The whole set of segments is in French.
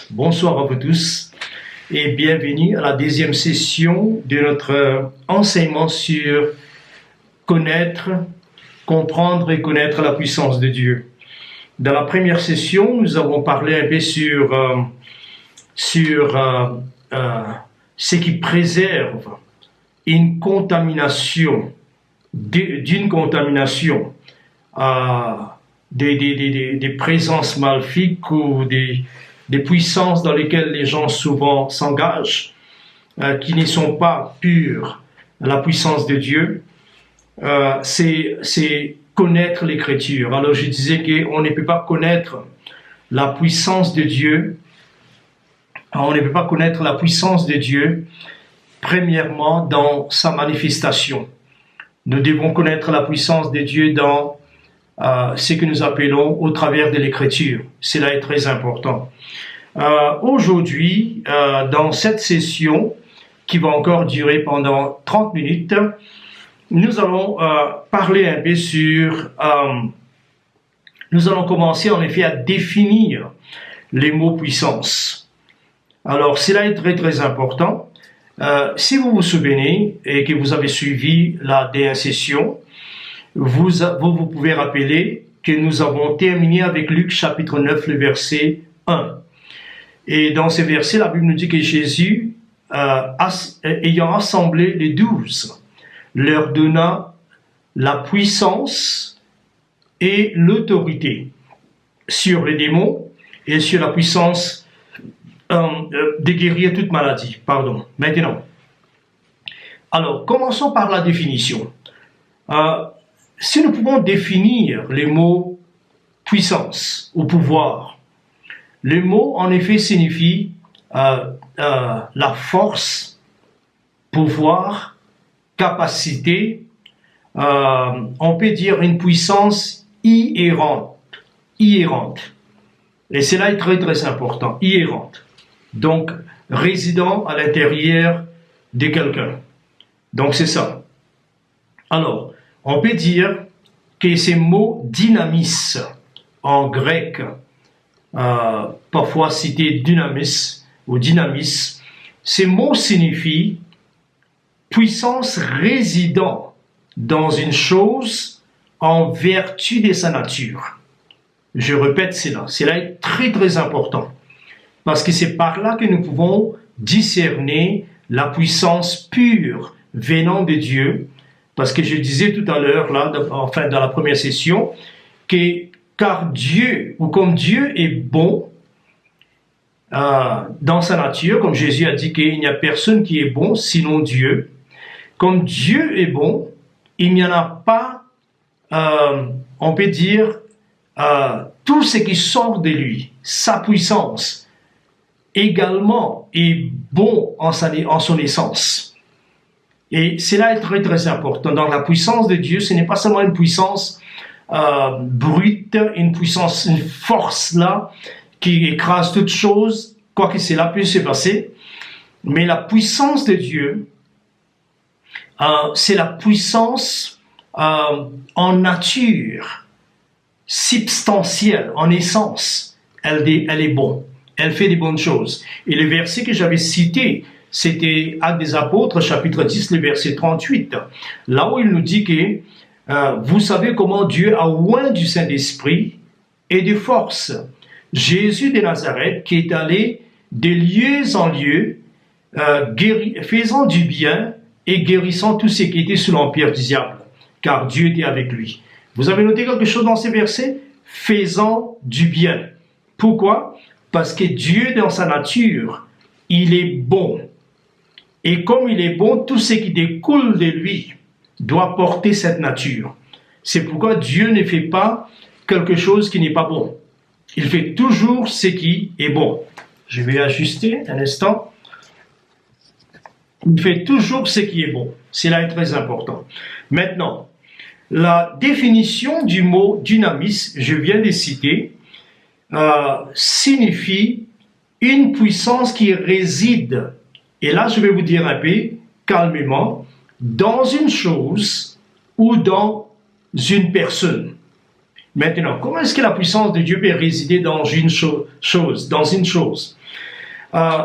Bonsoir à vous tous et bienvenue à la deuxième session de notre enseignement sur connaître, comprendre et connaître la puissance de Dieu. Dans la première session, nous avons parlé un peu sur ce qui préserve une contamination, d'une contamination, des présences maléfiques ou des puissances dans lesquelles les gens souvent s'engagent, qui ne sont pas pures, la puissance de Dieu, c'est connaître l'Écriture. Alors je disais qu'on ne peut pas connaître la puissance de Dieu, premièrement dans sa manifestation. Nous devons connaître la puissance de Dieu dans ce que nous appelons au travers de l'Écriture. Cela est très important. Aujourd'hui, dans cette session qui va encore durer pendant 30 minutes, nous allons parler un peu sur... nous allons commencer en effet à définir les mots puissance. Alors, cela est très très important. Si vous vous souvenez et que vous avez suivi la dernière session, vous pouvez rappeler que nous avons terminé avec Luc chapitre 9, le verset 1. Et dans ce verset, la Bible nous dit que Jésus, ayant assemblé les 12, leur donna la puissance et l'autorité sur les démons et sur la puissance de guérir toute maladie. Maintenant, alors, commençons par la définition. Si nous pouvons définir les mots puissance ou pouvoir, le mot en effet signifie la force, pouvoir, capacité, on peut dire une puissance inhérente. Et cela est très très important, inhérente. Donc, résident à l'intérieur de quelqu'un. Donc c'est ça. Alors, on peut dire que ces mots dynamis, en grec, parfois cité dynamis ou dynamis, ces mots signifient puissance résidant dans une chose en vertu de sa nature. Je répète cela. Cela est très très important parce que c'est par là que nous pouvons discerner la puissance pure venant de Dieu. Parce que je disais tout à l'heure, dans la première session, que comme Dieu est bon dans sa nature, comme Jésus a dit qu'il n'y a personne qui est bon sinon Dieu, comme Dieu est bon, il n'y en a pas, on peut dire, tout ce qui sort de lui, sa puissance, également est bon en son essence. Et cela est très très important. Dans la puissance de Dieu, ce n'est pas seulement une puissance brute, une force là qui écrase toute chose, quoique cela puisse se passer. Mais la puissance de Dieu, c'est la puissance en nature, substantielle, en essence. Elle est bonne. Elle fait des bonnes choses. Et le verset que j'avais cité, c'était Actes des Apôtres, chapitre 10, le verset 38, là où il nous dit que vous savez comment Dieu a oint du Saint-Esprit et de force Jésus de Nazareth qui est allé de lieu en lieu, faisant du bien et guérissant tous ceux qui étaient sous l'empire du diable, car Dieu était avec lui. Vous avez noté quelque chose dans ces versets? Faisant du bien. Pourquoi? Parce que Dieu, dans sa nature, il est bon. Et comme il est bon, tout ce qui découle de lui doit porter cette nature. C'est pourquoi Dieu ne fait pas quelque chose qui n'est pas bon. Il fait toujours ce qui est bon. Je vais ajuster un instant. Il fait toujours ce qui est bon. Cela est très important. Maintenant, la définition du mot dynamis, je viens de citer, signifie une puissance qui réside, et là je vais vous dire un peu calmement, dans une chose ou dans une personne. Maintenant, comment est-ce que la puissance de Dieu peut résider dans une chose?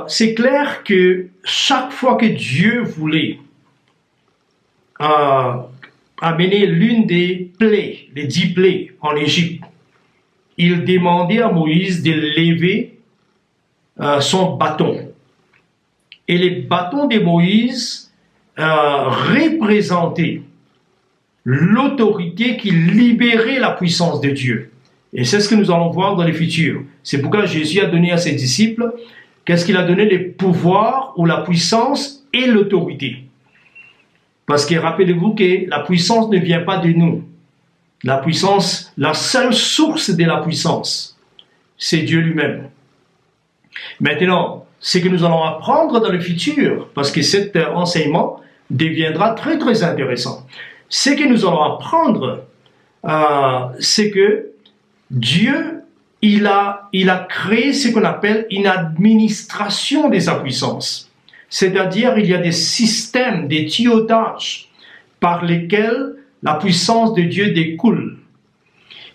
C'est clair que chaque fois que Dieu voulait amener l'une des plaies, les 10 plaies en Égypte, il demandait à Moïse de lever son bâton. Et les bâtons de Moïse représentaient l'autorité qui libérait la puissance de Dieu. Et c'est ce que nous allons voir dans le futur. C'est pourquoi Jésus a donné à ses disciples, qu'est-ce qu'il a donné? Le pouvoir ou la puissance et l'autorité. Parce que rappelez-vous que la puissance ne vient pas de nous. La puissance, la seule source de la puissance, c'est Dieu lui-même. Maintenant, ce que nous allons apprendre dans le futur, parce que cet enseignement deviendra très très intéressant. Ce que nous allons apprendre, c'est que Dieu, il a créé ce qu'on appelle une administration de sa puissance. C'est-à-dire, il y a des systèmes, des tuyautages par lesquels la puissance de Dieu découle.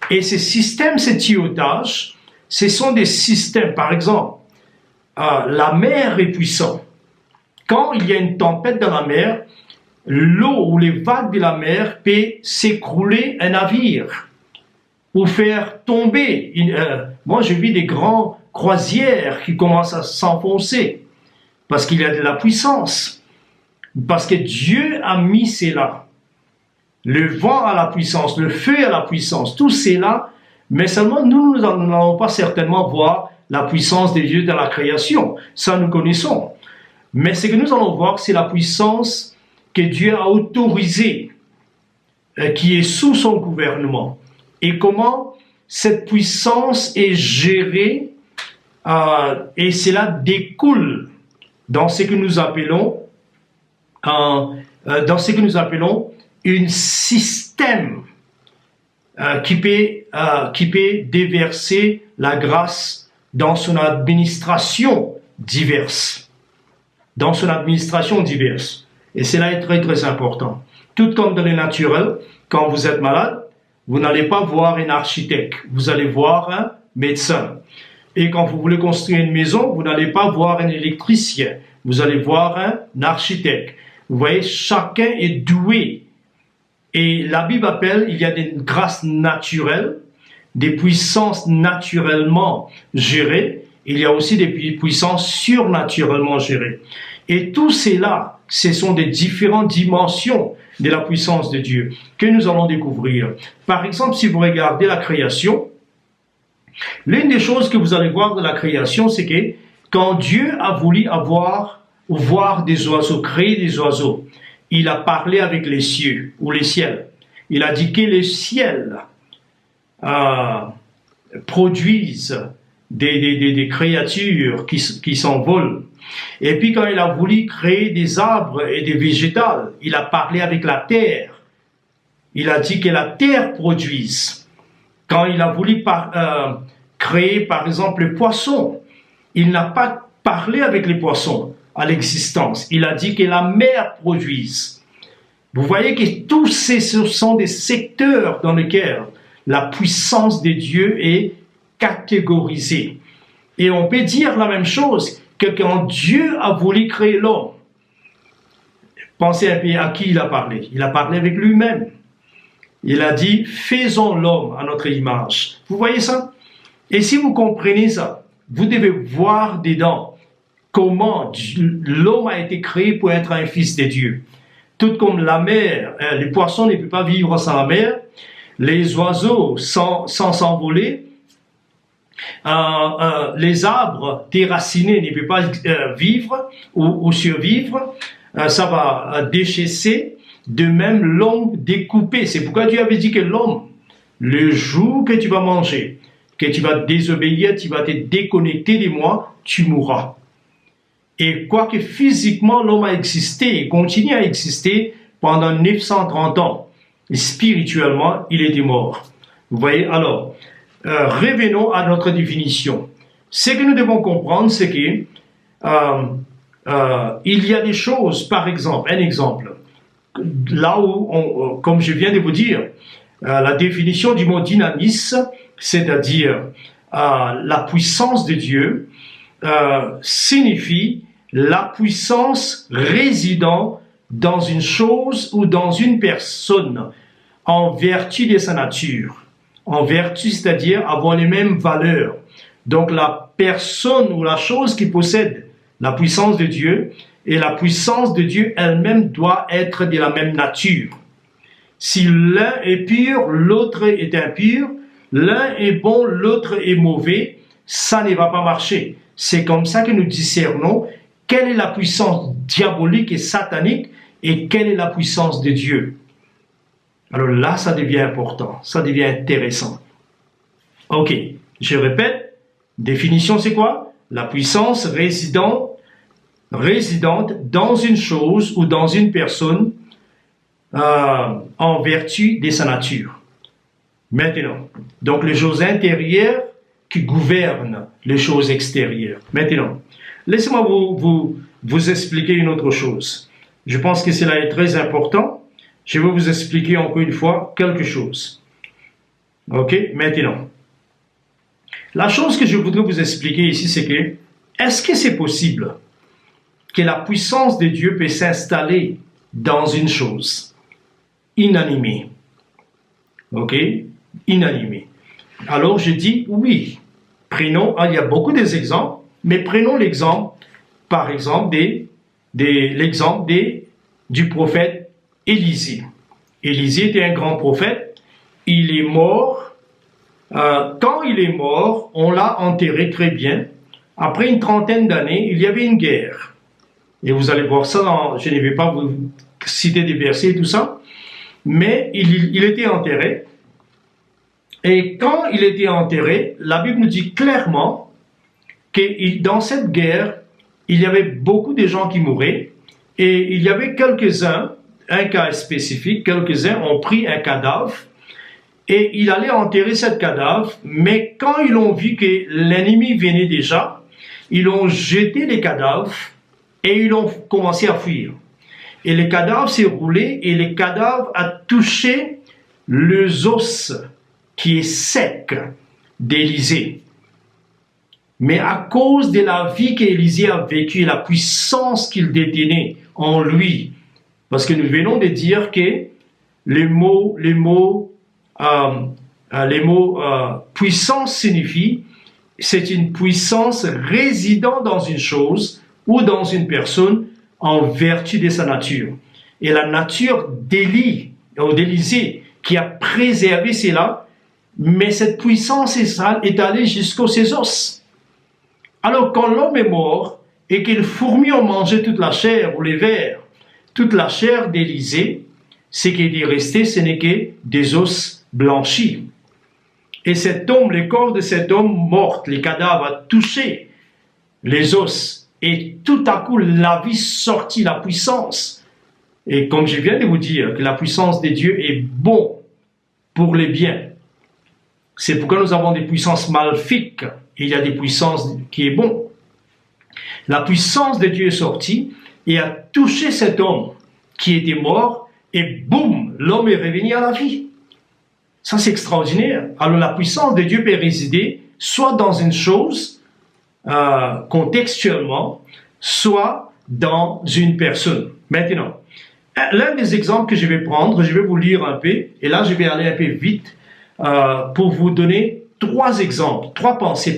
Et ces systèmes, ces tuyautages, ce sont des systèmes, par exemple, la mer est puissante. Quand il y a une tempête dans la mer, l'eau ou les vagues de la mer peuvent s'écrouler un navire ou faire tomber. Moi, je vis des grands croisières qui commencent à s'enfoncer parce qu'il y a de la puissance, parce que Dieu a mis cela. Le vent a la puissance, le feu a la puissance, tout cela, mais seulement nous n'allons pas certainement voir la puissance de Dieu dans la création. Ça, nous connaissons. Mais ce que nous allons voir, c'est la puissance que Dieu a autorisée, qui est sous son gouvernement. Et comment cette puissance est gérée, et cela découle dans ce que nous appelons, un système qui peut déverser la grâce dans son administration diverse. Dans son administration diverse. Et cela est très très important. Tout comme dans le naturel, quand vous êtes malade, vous n'allez pas voir un architecte, vous allez voir un médecin. Et quand vous voulez construire une maison, vous n'allez pas voir un électricien, vous allez voir un architecte. Vous voyez, chacun est doué. Et la Bible appelle, il y a des grâces naturelles, des puissances naturellement gérées, il y a aussi des puissances surnaturellement gérées. Et tout cela, ce sont des différentes dimensions de la puissance de Dieu que nous allons découvrir. Par exemple, si vous regardez la création, l'une des choses que vous allez voir de la création, c'est que quand Dieu a voulu voir des oiseaux, créer des oiseaux, il a parlé avec les cieux ou les ciels. Il a dit que les ciels produisent des créatures qui s'envolent. Et puis quand il a voulu créer des arbres et des végétales, il a parlé avec la terre. Il a dit que la terre produise. Quand il a voulu créer par exemple les poissons, il n'a pas parlé avec les poissons à l'existence. Il a dit que la mer produise. Vous voyez que tous ce sont des secteurs dans lesquels la puissance de Dieu est catégorisée. Et on peut dire la même chose que quand Dieu a voulu créer l'homme. Pensez un peu à qui il a parlé. Il a parlé avec lui-même. Il a dit, faisons l'homme à notre image. Vous voyez ça? Et si vous comprenez ça, vous devez voir dedans comment l'homme a été créé pour être un fils de Dieu. Tout comme la mer, les poissons ne peuvent pas vivre sans la mer, les oiseaux sans s'envoler, les arbres déracinés ne peuvent pas vivre ou survivre, ça va déchaisser. De même, l'homme découpé. C'est pourquoi Dieu avait dit que l'homme, le jour que tu vas manger, que tu vas désobéir, tu vas te déconnecter de moi, tu mourras. Et quoique physiquement l'homme a existé et continue à exister pendant 930 ans, spirituellement, il était mort. Vous voyez, alors, revenons à notre définition. Ce que nous devons comprendre, c'est que il y a des choses, par exemple, un exemple, là où, comme je viens de vous dire, La définition du mot dynamis, c'est-à-dire la puissance de Dieu, signifie la puissance résidant dans une chose ou dans une personne en vertu de sa nature. En vertu, c'est-à-dire avoir les mêmes valeurs. Donc la personne ou la chose qui possède la puissance de Dieu et la puissance de Dieu elle-même doit être de la même nature. Si l'un est pur, l'autre est impur, l'un est bon, l'autre est mauvais, ça ne va pas marcher. C'est comme ça que nous discernons quelle est la puissance diabolique et satanique et quelle est la puissance de Dieu. Alors là, ça devient important, ça devient intéressant. Ok, je répète, définition c'est quoi? La puissance résidente dans une chose ou dans une personne en vertu de sa nature. Maintenant, donc les choses intérieures qui gouvernent les choses extérieures. Maintenant, laissez-moi vous expliquer une autre chose. Je pense que cela est très important. Je vais vous expliquer encore une fois quelque chose. Ok, maintenant. La chose que je voudrais vous expliquer ici, c'est que, est-ce que c'est possible que la puissance de Dieu peut s'installer dans une chose inanimée? Ok, inanimée. Alors je dis oui. Prenons, il y a beaucoup d'exemples, mais prenons l'exemple, par exemple, l'exemple du prophète Élisée. Élisée était un grand prophète, il est mort. Quand il est mort, on l'a enterré très bien. Après une trentaine d'années, il y avait une guerre. Et vous allez voir ça, je ne vais pas vous citer des versets et tout ça, mais il était enterré. Et quand il était enterré, la Bible nous dit clairement que dans cette guerre, il y avait beaucoup de gens qui mouraient et il y avait quelques-uns, un cas spécifique, quelques-uns ont pris un cadavre et il allait enterrer ce cadavre, mais quand ils ont vu que l'ennemi venait déjà, ils ont jeté les cadavres et ils ont commencé à fuir. Et le cadavre s'est roulé et le cadavre a touché les os qui est sec d'Élisée. Mais à cause de la vie qu'Élisée a vécue et la puissance qu'il détenait en lui, parce que nous venons de dire que les mots puissance signifie c'est une puissance résidant dans une chose ou dans une personne en vertu de sa nature. Et la nature d'Élisée qui a préservé cela, mais cette puissance est allée jusqu'aux ses os. Alors quand l'homme est mort et que les fourmis ont mangé toute la chair ou les vers, toute la chair d'Élisée, ce qui est resté, ce n'est que des os blanchis. Et cet homme, le corps de cet homme mort, les cadavres, a touché les os. Et tout à coup, la vie sortit, la puissance. Et comme je viens de vous dire, que la puissance de Dieu est bon pour les biens. C'est pourquoi nous avons des puissances maléfiques. Et il y a des puissances qui est bon. La puissance de Dieu est sortie et a touché cet homme qui était mort. Et boum, l'homme est revenu à la vie. Ça, c'est extraordinaire. Alors, la puissance de Dieu peut résider soit dans une chose, contextuellement, soit dans une personne. Maintenant, l'un des exemples que je vais prendre, je vais vous lire un peu, et là, je vais aller un peu vite pour vous donner trois pensées,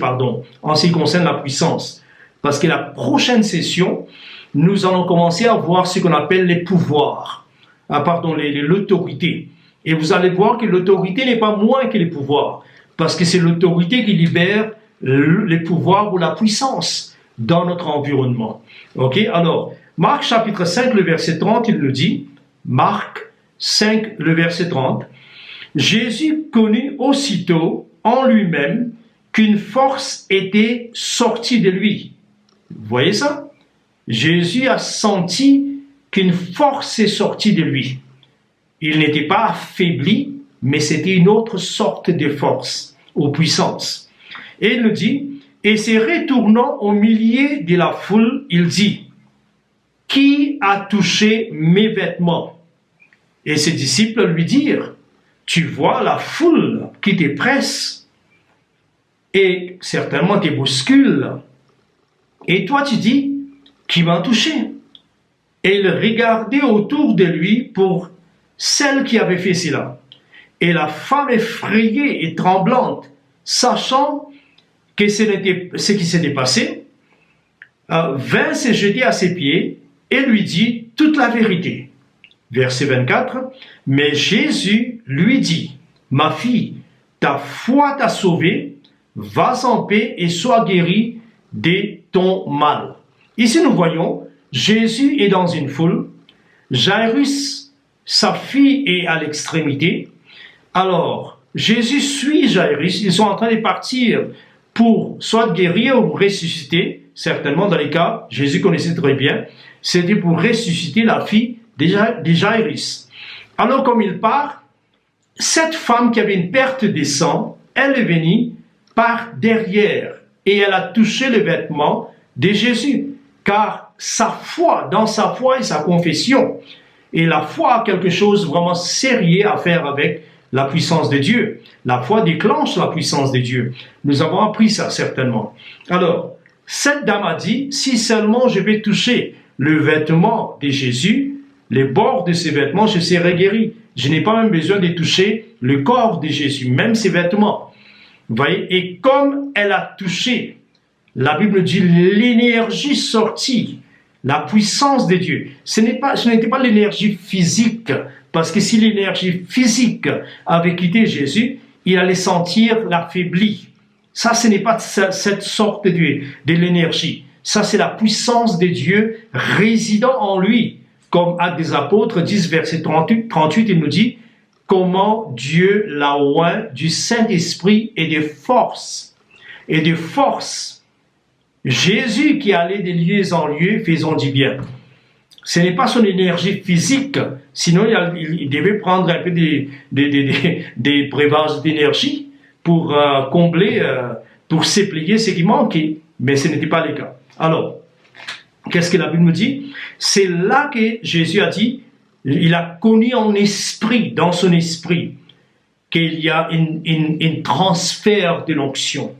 en ce qui concerne la puissance. Parce que la prochaine session, nous allons commencer à voir ce qu'on appelle les pouvoirs, l'autorité. Et vous allez voir que l'autorité n'est pas moins que les pouvoirs, parce que c'est l'autorité qui libère les pouvoirs ou la puissance dans notre environnement. Ok? Alors, Marc chapitre 5, le verset 30, il nous dit, Marc 5, le verset 30, Jésus connut aussitôt en lui-même qu'une force était sortie de lui. Vous voyez ça? Jésus a senti qu'une force est sortie de lui. Il n'était pas affaibli, mais c'était une autre sorte de force, ou puissance. Et il nous dit, et se retournant au milieu de la foule, il dit, qui a touché mes vêtements? Et ses disciples lui dirent, tu vois la foule qui te presse et certainement te bouscule. Et toi, tu dis, qui m'a touché? Et il regardait autour de lui pour celle qui avait fait cela. Et la femme effrayée et tremblante, sachant que ce qui s'était passé, vint se jeter à ses pieds et lui dit toute la vérité. Verset 24, mais Jésus lui dit, ma fille, ta foi t'a sauvée, vas en paix et sois guérie de ton mal. Ici nous voyons, Jésus est dans une foule, Jairus, sa fille, est à l'extrémité. Alors, Jésus suit Jairus, ils sont en train de partir pour soit guérir ou ressusciter, certainement dans les cas, Jésus connaissait très bien, c'était pour ressusciter la fille de Jairus. Alors comme il part, cette femme qui avait une perte de sang, elle est venue par derrière et elle a touché le vêtement de Jésus, car sa foi, dans sa foi et sa confession, et la foi a quelque chose vraiment sérieux à faire avec la puissance de Dieu. La foi déclenche la puissance de Dieu. Nous avons appris ça certainement. Alors, cette dame a dit, si seulement je vais toucher le vêtement de Jésus, les bords de ses vêtements, je serai guéri. Je n'ai pas même besoin de toucher le corps de Jésus, même ses vêtements. Vous voyez, et comme elle a touché, la Bible dit l'énergie sortie, la puissance de Dieu. Ce n'était pas l'énergie physique, parce que si l'énergie physique avait quitté Jésus, il allait sentir l'affaibli. Ça, ce n'est pas cette sorte de l'énergie. Ça, c'est la puissance de Dieu résidant en lui. Comme Actes des Apôtres 10, verset 38, il nous dit comment Dieu l'a oint du Saint-Esprit et de force. Et de force. Jésus qui allait de lieu en lieu faisant du bien. Ce n'est pas son énergie physique, sinon il devait prendre un peu des breuvages d'énergie pour combler, pour s'éplier ce qui manquait, mais ce n'était pas le cas. Alors, qu'est-ce que la Bible nous dit? C'est là que Jésus a dit, il a connu en esprit, dans son esprit, qu'il y a un transfert de l'onction,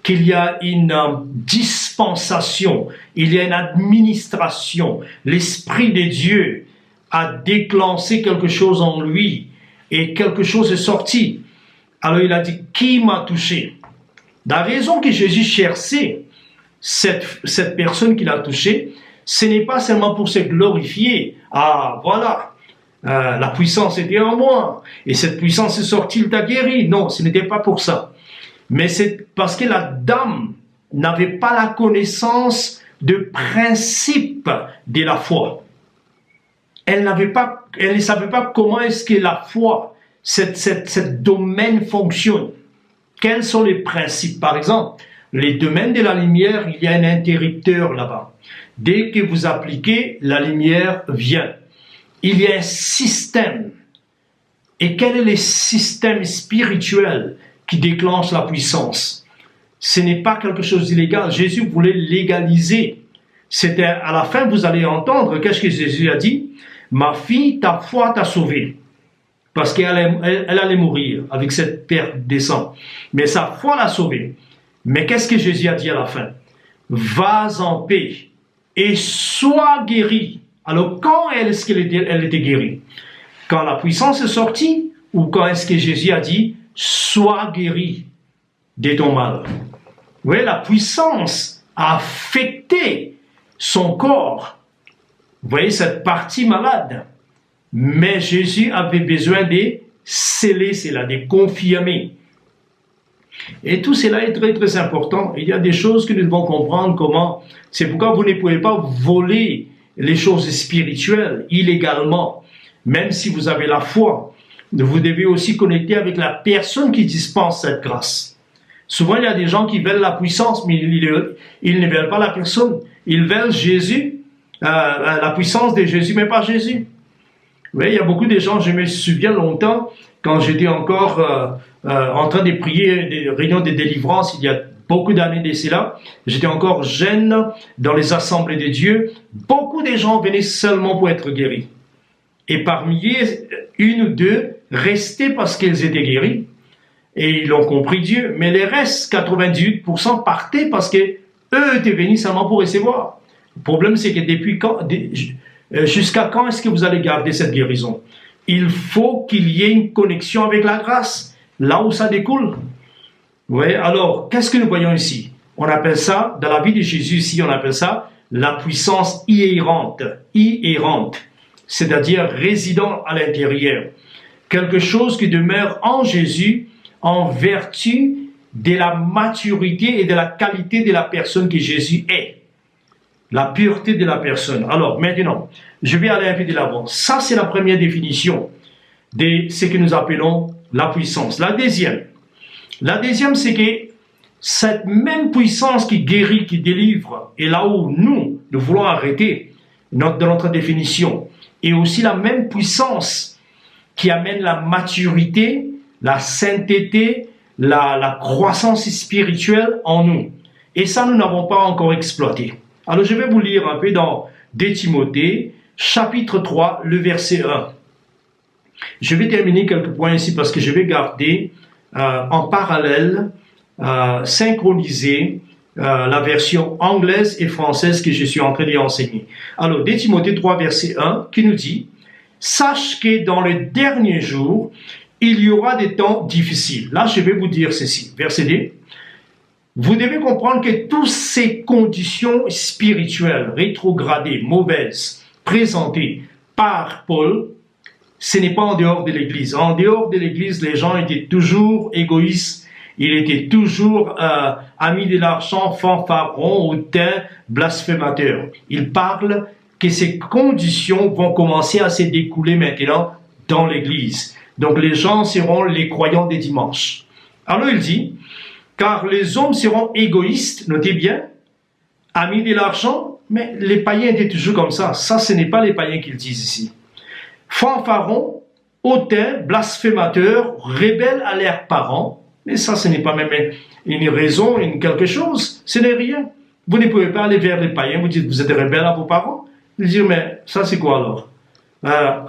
qu'il y a une dispensation, il y a une administration. L'Esprit de Dieu a déclenché quelque chose en lui et quelque chose est sorti. Alors il a dit, qui m'a touché? La raison que Jésus cherchait cette personne qu'il a touchée, ce n'est pas seulement pour se glorifier. Ah, voilà, la puissance était en moi et cette puissance est sortie, il t'a guéri. Non, ce n'était pas pour ça. Mais c'est parce que la dame n'avait pas la connaissance de principe de la foi. Elle ne savait pas comment est-ce que la foi, cette domaine fonctionne. Quels sont les principes? Par exemple, les domaines de la lumière, il y a un interrupteur là-bas. Dès que vous appliquez, la lumière vient. Il y a un système. Et quel est le système spirituel qui déclenche la puissance? Ce n'est pas quelque chose d'illégal. Jésus voulait légaliser. C'était à la fin, vous allez entendre qu'est-ce que Jésus a dit. Ma fille, ta foi t'a sauvée. Parce qu'elle allait mourir avec cette perte de sang. Mais sa foi l'a sauvée. Mais qu'est-ce que Jésus a dit à la fin? Vas en paix et sois guérie. Alors quand est-ce qu'elle était guérie? Quand la puissance est sortie ou quand est-ce que Jésus a dit sois guéri de ton mal? Vous voyez, la puissance a affecté son corps. Vous voyez, cette partie malade. Mais Jésus avait besoin de sceller cela, de confirmer. Et tout cela est très très important. Il y a des choses que nous devons comprendre comment. C'est pourquoi vous ne pouvez pas voler les choses spirituelles illégalement, même si vous avez la foi. Vous devez aussi connecter avec la personne qui dispense cette grâce. Souvent, il y a des gens qui veulent la puissance, mais ils ne veulent pas la personne. Ils veulent Jésus, la puissance de Jésus, mais pas Jésus. Vous voyez, il y a beaucoup de gens, je me souviens longtemps, quand j'étais encore en train de prier des réunions de délivrance, il y a beaucoup d'années de cela, j'étais encore jeune dans les assemblées de Dieu, beaucoup de gens venaient seulement pour être guéris. Et parmi eux, une ou deux restaient parce qu'ils étaient guéris et ils ont compris Dieu. Mais les restes, 98%, partaient parce que eux étaient venus seulement pour recevoir. Le problème, c'est que depuis quand, jusqu'à quand est-ce que vous allez garder cette guérison? Il faut qu'il y ait une connexion avec la grâce, là où ça découle. Ouais, alors, qu'est-ce que nous voyons ici? On appelle ça, dans la vie de Jésus ici, on appelle ça la puissance inhérente, c'est-à-dire résident à l'intérieur. Quelque chose qui demeure en Jésus en vertu de la maturité et de la qualité de la personne que Jésus est. La pureté de la personne. Alors, maintenant, je vais aller un peu de l'avant. Ça, c'est la première définition de ce que nous appelons la puissance. La deuxième, c'est que cette même puissance qui guérit, qui délivre, et là où nous voulons arrêter dans notre définition, et aussi la même puissance qui amène la maturité, la sainteté, la croissance spirituelle en nous. Et ça, nous n'avons pas encore exploité. Alors, je vais vous lire un peu dans 2 Timothée, chapitre 3, le verset 1. Je vais terminer quelques points ici parce que je vais garder en parallèle, synchroniser la version anglaise et française que je suis en train d'enseigner. Alors, 2 Timothée 3, verset 1, qui nous dit « Sache que dans les derniers jours, il y aura des temps difficiles. » Là, je vais vous dire ceci. Verset 2. Vous devez comprendre que toutes ces conditions spirituelles, rétrogradées, mauvaises, présentées par Paul, ce n'est pas en dehors de l'Église. En dehors de l'Église, les gens étaient toujours égoïstes, ils étaient toujours amis de l'argent, fanfarons, hautains, blasphémateurs. Il parle que ces conditions vont commencer à se découler maintenant dans l'Église. Donc les gens seront les croyants des dimanches. Alors il dit, car les hommes seront égoïstes, notez bien, amis de l'argent, mais les païens étaient toujours comme ça. Ça, ce n'est pas les païens qu'ils disent ici. Fanfarons, hautains, blasphémateurs, rebelles à leurs parents, mais ça, ce n'est pas même une raison, quelque chose, ce n'est rien. Vous ne pouvez pas aller vers les païens, vous dites, vous êtes rebelles à vos parents. Ils disent, mais ça, c'est quoi alors?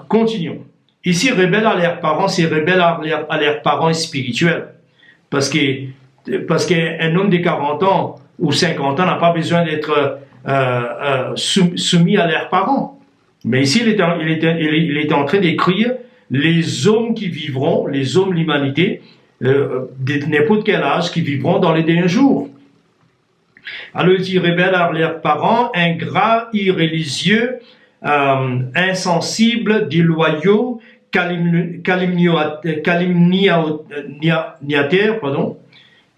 Continuons. Ici, rebelles à leurs parents, c'est rebelles à leurs parents spirituels. Parce qu'un homme de 40 ans ou 50 ans n'a pas besoin d'être soumis à leurs parents. Mais ici, il est en train d'écrire les hommes qui vivront, les hommes de l'humanité, de n'importe quel âge, qui vivront dans les derniers jours. Alors il dit, rebelles à leurs parents, ingrats, irréligieux, insensibles, déloyaux,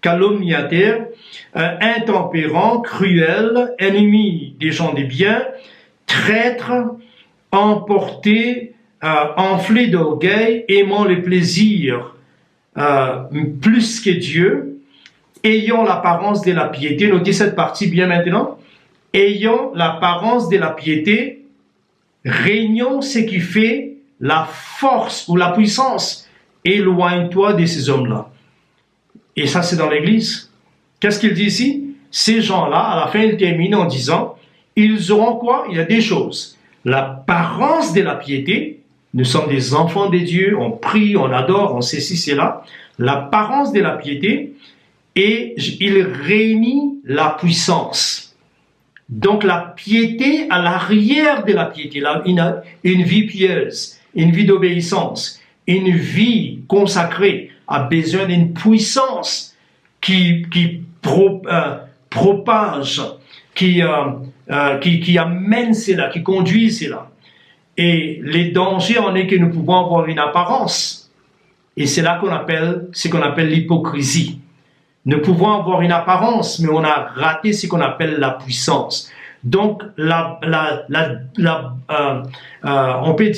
calomniateurs, intempérants, cruels, ennemis des gens des biens, traîtres, emportés, enflés d'orgueil, aimant les plaisirs plus que Dieu, ayant l'apparence de la piété. Notez cette partie bien maintenant. Ayant l'apparence de la piété, régnant ce qui fait la force ou la puissance. Éloigne-toi de ces hommes-là. Et ça, c'est dans l'Église. Qu'est-ce qu'il dit ici? Ces gens-là, à la fin, il termine en disant, ils auront quoi? Il y a des choses. L'apparence de la piété. Nous sommes des enfants de Dieu, on prie, on adore, on sait ci, c'est là. L'apparence de la piété, et il réunit la puissance. Donc la piété à l'arrière de la piété, là, une vie pieuse, une vie d'obéissance, une vie consacrée a besoin d'une puissance qui propage, qui amène cela, qui conduit cela. Et les dangers en est que nous pouvons avoir une apparence. Et c'est là ce qu'on appelle l'hypocrisie. Nous pouvons avoir une apparence, mais on a raté ce qu'on appelle la puissance. Donc, on peut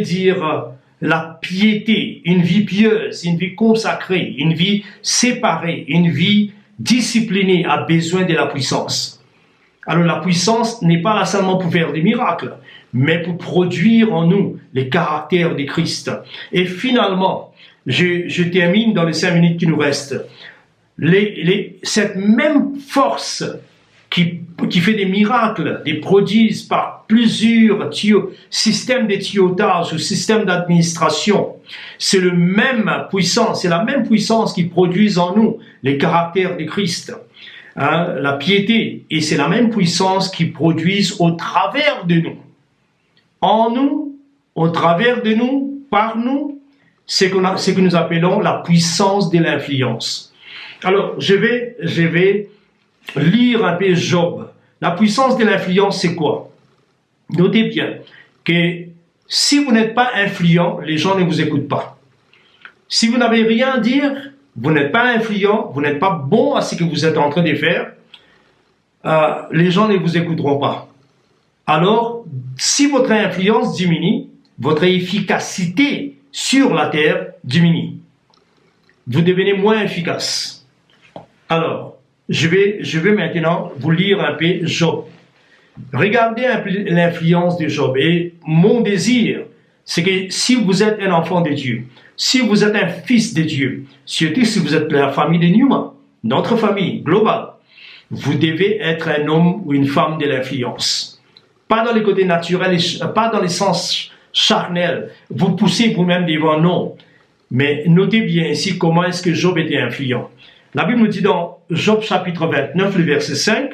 dire la piété, une vie pieuse, une vie consacrée, une vie séparée, une vie disciplinée a besoin de la puissance. Alors la puissance n'est pas là seulement pour faire des miracles, mais pour produire en nous les caractères de Christ. Et finalement, je termine dans les 5 minutes qui nous restent. Cette même force qui fait des miracles, des prodiges par plusieurs systèmes de tuyautage ou systèmes d'administration. C'est la même puissance qui produit en nous les caractères de Christ, hein, la piété, et c'est la même puissance qui produit au travers de nous. En nous, au travers de nous, par nous, c'est ce que nous appelons la puissance de l'influence. Alors, je vais lire un peu Job. La puissance de l'influence, c'est quoi? Notez bien que si vous n'êtes pas influent, les gens ne vous écoutent pas. Si vous n'avez rien à dire, vous n'êtes pas influent, vous n'êtes pas bon à ce que vous êtes en train de faire, les gens ne vous écouteront pas. Alors, si votre influence diminue, votre efficacité sur la terre diminue. Vous devenez moins efficace. Alors, je vais maintenant vous lire un peu Job. Regardez un peu l'influence de Job. Et mon désir, c'est que si vous êtes un enfant de Dieu, si vous êtes un fils de Dieu, surtout si vous êtes la famille de Numa, notre famille globale, vous devez être un homme ou une femme de l'influence. Pas dans les côtés naturels, pas dans les sens charnels. Vous poussez vous-même devant, non. Mais notez bien ici comment est-ce que Job était influent. La Bible nous dit dans Job chapitre 29, le verset 5,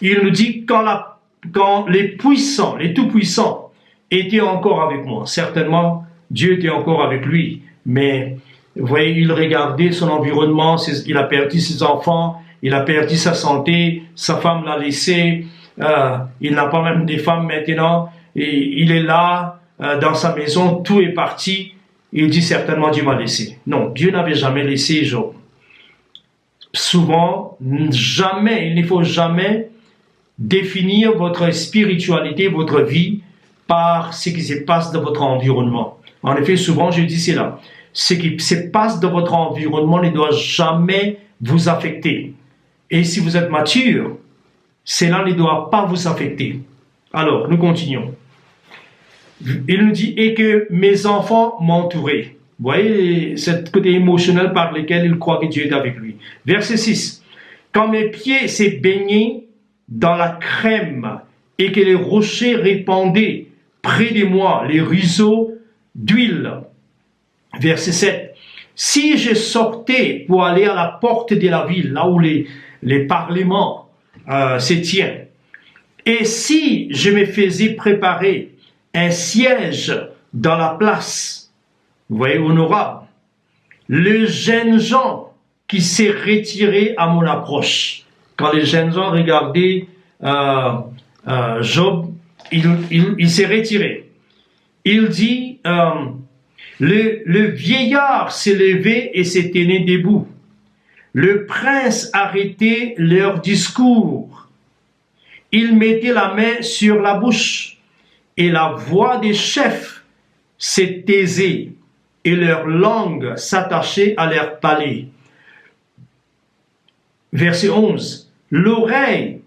il nous dit quand les puissants, les tout-puissants étaient encore avec moi, certainement Dieu était encore avec lui, mais vous voyez, il regardait son environnement, il a perdu ses enfants, il a perdu sa santé, sa femme l'a laissé, il n'a pas même de femme maintenant, et il est là, dans sa maison, tout est parti, il dit certainement Dieu m'a laissé. Non, Dieu n'avait jamais laissé Job. Souvent, jamais, il ne faut jamais définir votre spiritualité, votre vie, par ce qui se passe dans votre environnement. En effet, souvent, je dis cela. Ce qui se passe dans votre environnement ne doit jamais vous affecter. Et si vous êtes mature, cela ne doit pas vous affecter. Alors, nous continuons. Il nous dit, et que mes enfants m'entouraient. Vous voyez, ce côté émotionnel par lequel il croit que Dieu est avec lui. Verset 6. Quand mes pieds s'est baignés dans la crème et que les rochers répandaient près de moi les ruisseaux d'huile. Verset 7. Si je sortais pour aller à la porte de la ville, là où les parlements se tiennent, et si je me faisais préparer un siège dans la place, vous voyez, honorable, le jeune gens qui s'est retiré à mon approche. Quand les jeunes gens regardaient Job, il s'est retiré. Il dit, le vieillard s'est levé et s'est tenu debout. Le prince arrêtait leur discours. Il mettait la main sur la bouche et la voix des chefs s'est taisée et leur langue s'attachait à leur palais. Verset 11. L'oreille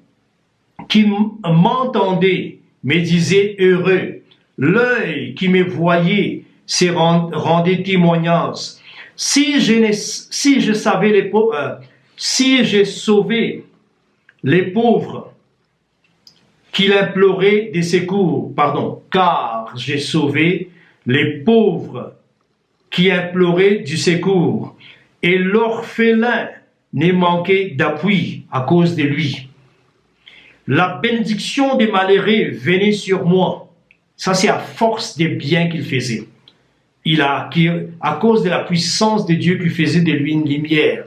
qui m'entendait me disait heureux. L'œil qui me voyait se rendait témoignage. Si je savais les pauvres, si j'ai sauvé les pauvres qu'il implorait des secours, car j'ai sauvé les pauvres qui imploraient du secours, et l'orphelin n'est manqué d'appui à cause de lui. La bénédiction des malheureux venait sur moi. Ça, c'est à force des biens qu'il faisait. À cause de la puissance de Dieu qui faisait de lui une lumière,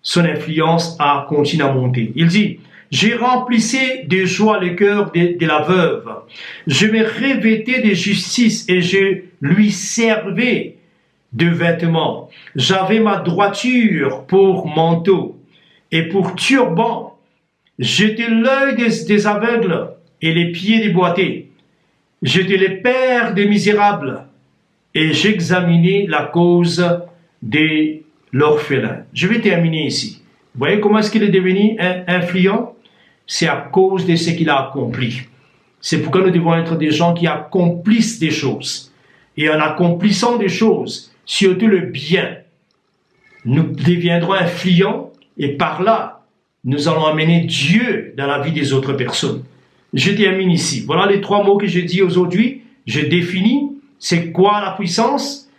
son influence a continué à monter. Il dit, je remplissais de joie le cœur de la veuve. Je me revêtais de justice et je lui servais de vêtements. J'avais ma droiture pour manteau et pour turban. J'étais l'œil des aveugles et les pieds des boités. J'étais le père des misérables et j'examinais la cause de l'orphelin. Je vais terminer ici. Vous voyez comment est-ce qu'il est devenu influent? C'est à cause de ce qu'il a accompli. C'est pourquoi nous devons être des gens qui accomplissent des choses. Et en accomplissant des choses, surtout le bien, nous deviendrons influents et par là, nous allons amener Dieu dans la vie des autres personnes. Je termine ici. Voilà les 3 mots que je dis aujourd'hui. Je définis, c'est quoi la puissance?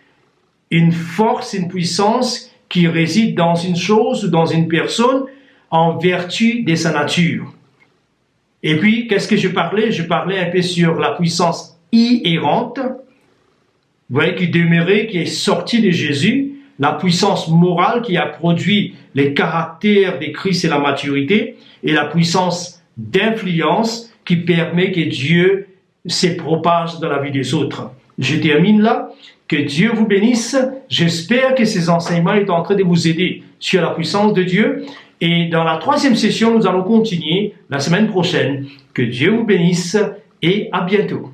Une force, une puissance qui réside dans une chose ou dans une personne en vertu de sa nature. Et puis, qu'est-ce que je parlais? Je parlais un peu sur la puissance inhérente, vous voyez, qui demeurait, qui est sortie de Jésus, la puissance morale qui a produit les caractères de Christ et la maturité, et la puissance d'influence qui permet que Dieu se propage dans la vie des autres. Je termine là. Que Dieu vous bénisse. J'espère que ces enseignements sont en train de vous aider sur la puissance de Dieu. Et dans la 3e session, nous allons continuer la semaine prochaine. Que Dieu vous bénisse et à bientôt.